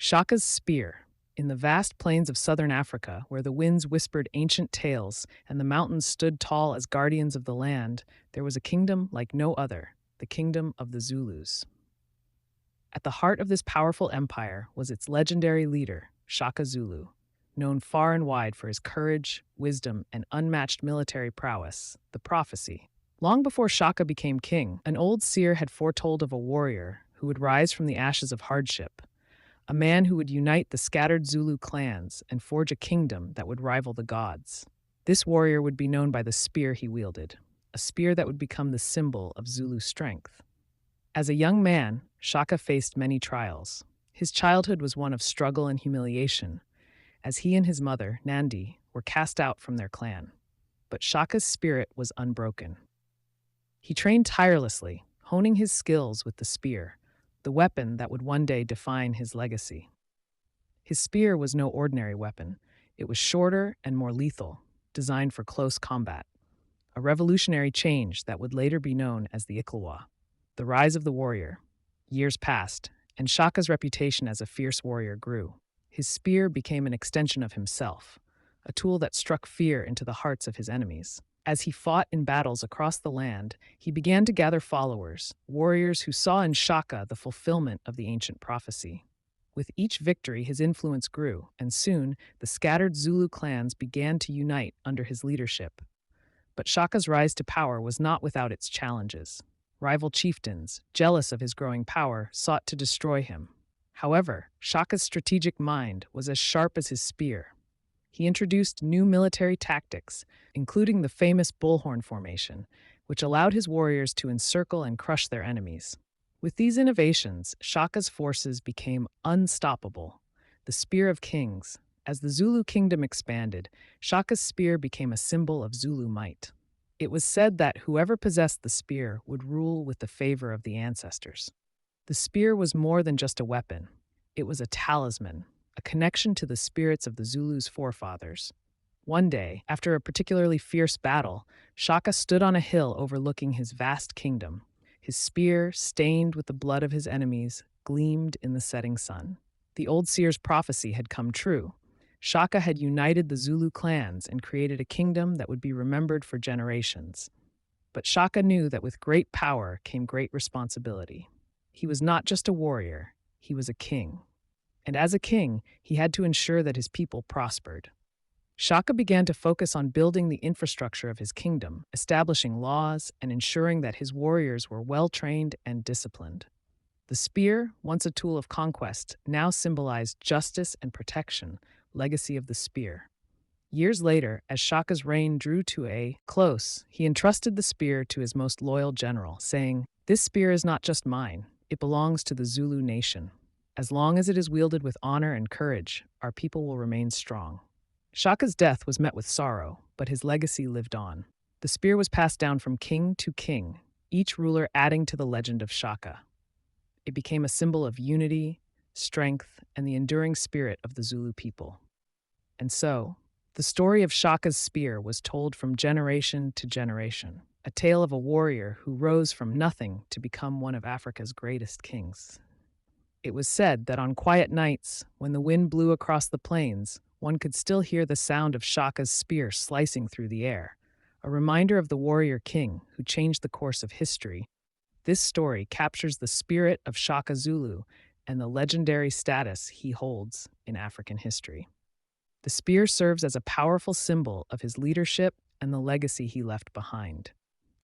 Shaka's spear. In the vast plains of southern Africa, where the winds whispered ancient tales and the mountains stood tall as guardians of the land, there was a kingdom like no other, the kingdom of the Zulus. At the heart of this powerful empire was its legendary leader, Shaka Zulu, known far and wide for his courage, wisdom, and unmatched military prowess, the prophecy. Long before Shaka became king, an old seer had foretold of a warrior who would rise from the ashes of hardship, a man who would unite the scattered Zulu clans and forge a kingdom that would rival the gods. This warrior would be known by the spear he wielded, a spear that would become the symbol of Zulu strength. As a young man, Shaka faced many trials. His childhood was one of struggle and humiliation, as he and his mother, Nandi, were cast out from their clan. But Shaka's spirit was unbroken. He trained tirelessly, honing his skills with the spear, the weapon that would one day define his legacy. His spear was no ordinary weapon. It was shorter and more lethal, designed for close combat, a revolutionary change that would later be known as the Ikalwa. The rise of the warrior. Years passed, and Shaka's reputation as a fierce warrior grew. His spear became an extension of himself, a tool that struck fear into the hearts of his enemies. As he fought in battles across the land, he began to gather followers, warriors who saw in Shaka the fulfillment of the ancient prophecy. With each victory, his influence grew, and soon the scattered Zulu clans began to unite under his leadership. But Shaka's rise to power was not without its challenges. Rival chieftains, jealous of his growing power, sought to destroy him. However, Shaka's strategic mind was as sharp as his spear. He introduced new military tactics, including the famous bullhorn formation, which allowed his warriors to encircle and crush their enemies. With these innovations, Shaka's forces became unstoppable, the spear of kings. As the Zulu kingdom expanded, Shaka's spear became a symbol of Zulu might. It was said that whoever possessed the spear would rule with the favor of the ancestors. The spear was more than just a weapon. It was a talisman, a connection to the spirits of the Zulus' forefathers. One day, after a particularly fierce battle, Shaka stood on a hill overlooking his vast kingdom. His spear, stained with the blood of his enemies, gleamed in the setting sun. The old seer's prophecy had come true. Shaka had united the Zulu clans and created a kingdom that would be remembered for generations. But Shaka knew that with great power came great responsibility. He was not just a warrior, he was a king. And as a king, he had to ensure that his people prospered. Shaka began to focus on building the infrastructure of his kingdom, establishing laws and ensuring that his warriors were well-trained and disciplined. The spear, once a tool of conquest, now symbolized justice and protection, legacy of the spear. Years later, as Shaka's reign drew to a close, he entrusted the spear to his most loyal general, saying, "This spear is not just mine, it belongs to the Zulu nation. As long as it is wielded with honor and courage, our people will remain strong." Shaka's death was met with sorrow, but his legacy lived on. The spear was passed down from king to king, each ruler adding to the legend of Shaka. It became a symbol of unity, strength, and the enduring spirit of the Zulu people. And so, the story of Shaka's spear was told from generation to generation, a tale of a warrior who rose from nothing to become one of Africa's greatest kings. It was said that on quiet nights, when the wind blew across the plains, one could still hear the sound of Shaka's spear slicing through the air, a reminder of the warrior king who changed the course of history. This story captures the spirit of Shaka Zulu and the legendary status he holds in African history. The spear serves as a powerful symbol of his leadership and the legacy he left behind.